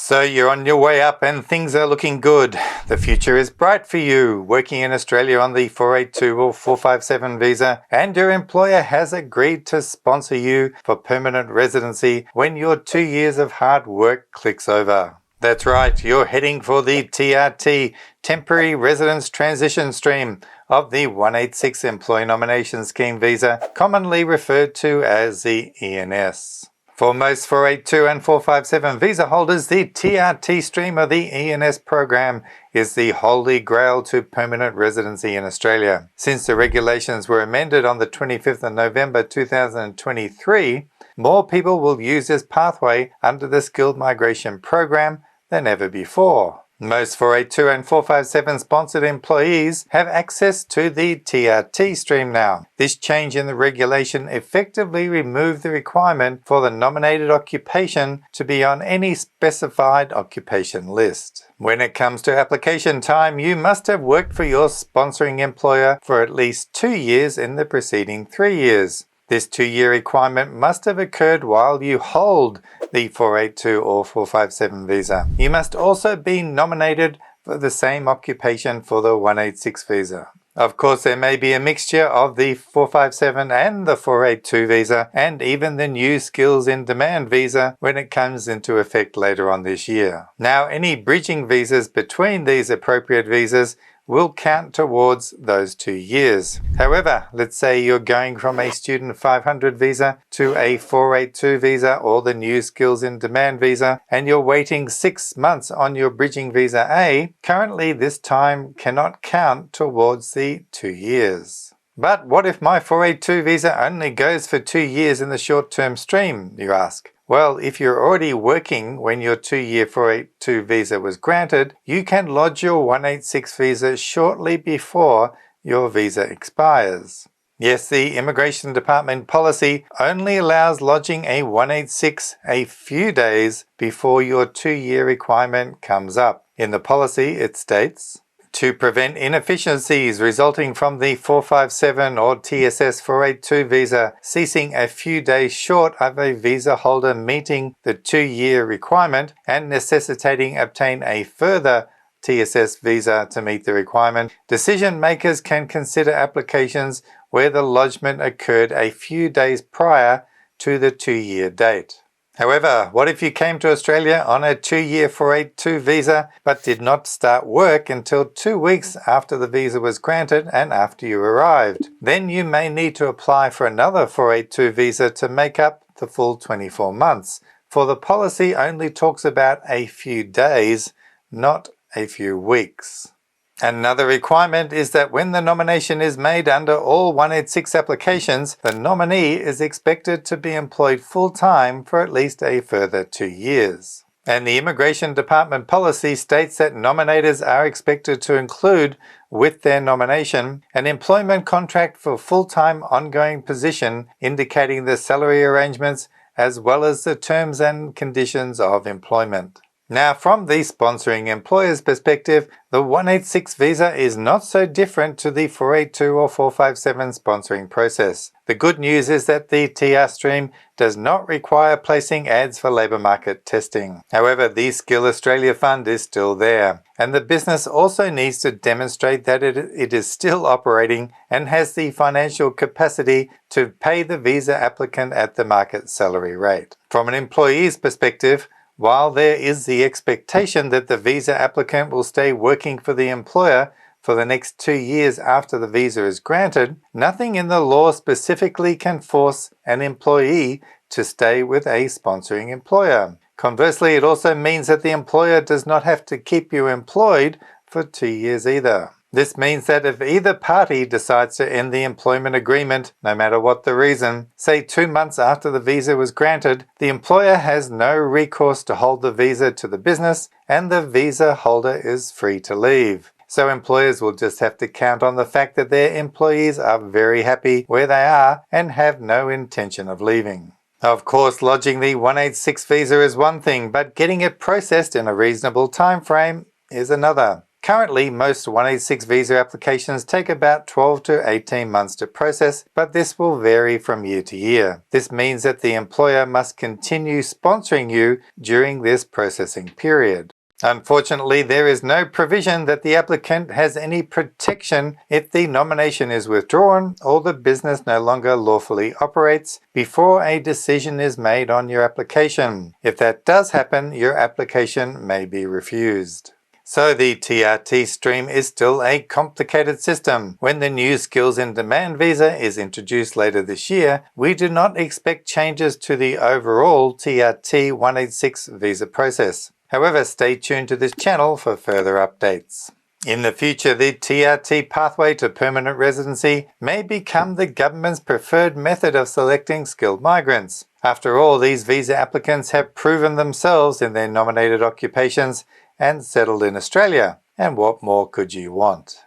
So you're on your way up and things are looking good. The future is bright for you, working in Australia on the 482 or 457 visa, and your employer has agreed to sponsor you for permanent residency when your 2 years of hard work clicks over. That's right, you're heading for the TRT, Temporary Residence Transition Stream, of the 186 Employee Nomination Scheme visa, commonly referred to as the ENS. For most 482 and 457 visa holders, the TRT stream of the ENS program is the holy grail to permanent residency in Australia. Since the regulations were amended on the 25th of November 2023, more people will use this pathway under the Skilled Migration Program than ever before. Most 482 and 457 sponsored employees have access to the TRT stream now. This change in the regulation effectively removed the requirement for the nominated occupation to be on any specified occupation list. When it comes to application time, you must have worked for your sponsoring employer for at least 2 years in the preceding 3 years. This 2-year requirement must have occurred while you hold the 482 or 457 visa. You must also be nominated for the same occupation for the 186 visa. Of course, there may be a mixture of the 457 and the 482 visa, and even the new Skills in Demand visa when it comes into effect later on this year. Now, any bridging visas between these appropriate visas will count towards those 2 years. However, let's say you're going from a Student 500 visa to a 482 visa or the new Skills in Demand visa, and you're waiting 6 months on your bridging visa A. Currently, this time cannot count towards the 2 years. But what if my 482 visa only goes for 2 years in the short-term stream, you ask? Well, if you're already working when your 2-year 482 visa was granted, you can lodge your 186 visa shortly before your visa expires. Yes, the Immigration Department policy only allows lodging a 186 a few days before your 2-year requirement comes up. In the policy, it states, to prevent inefficiencies resulting from the 457 or TSS 482 visa ceasing a few days short of a visa holder meeting the 2-year requirement and necessitating obtain a further TSS visa to meet the requirement, decision makers can consider applications where the lodgement occurred a few days prior to the 2-year date. However, what if you came to Australia on a 2-year 482 visa but did not start work until 2 weeks after the visa was granted and after you arrived? Then you may need to apply for another 482 visa to make up the full 24 months, for the policy only talks about a few days, not a few weeks. Another requirement is that when the nomination is made under all 186 applications, the nominee is expected to be employed full-time for at least a further 2 years. And the Immigration Department policy states that nominators are expected to include, with their nomination, an employment contract for full-time ongoing position indicating the salary arrangements as well as the terms and conditions of employment. Now, from the sponsoring employer's perspective, the 186 visa is not so different to the 482 or 457 sponsoring process. The good news is that the TR stream does not require placing ads for labour market testing. However, the Skill Australia Fund is still there, and the business also needs to demonstrate that it is still operating and has the financial capacity to pay the visa applicant at the market salary rate. From an employee's perspective, while there is the expectation that the visa applicant will stay working for the employer for the next 2 years after the visa is granted, nothing in the law specifically can force an employee to stay with a sponsoring employer. Conversely, it also means that the employer does not have to keep you employed for 2 years either. This means that if either party decides to end the employment agreement, no matter what the reason, say 2 months after the visa was granted, the employer has no recourse to hold the visa to the business, and the visa holder is free to leave. So employers will just have to count on the fact that their employees are very happy where they are and have no intention of leaving. Of course, lodging the 186 visa is one thing, but getting it processed in a reasonable time frame is another. Currently, most 186 visa applications take about 12 to 18 months to process, but this will vary from year to year. This means that the employer must continue sponsoring you during this processing period. Unfortunately, there is no provision that the applicant has any protection if the nomination is withdrawn or the business no longer lawfully operates before a decision is made on your application. If that does happen, your application may be refused. So the TRT stream is still a complicated system. When the new Skills in Demand visa is introduced later this year, we do not expect changes to the overall TRT 186 visa process. However, stay tuned to this channel for further updates. In the future, the TRT pathway to permanent residency may become the government's preferred method of selecting skilled migrants. After all, these visa applicants have proven themselves in their nominated occupations and settled in Australia. And what more could you want?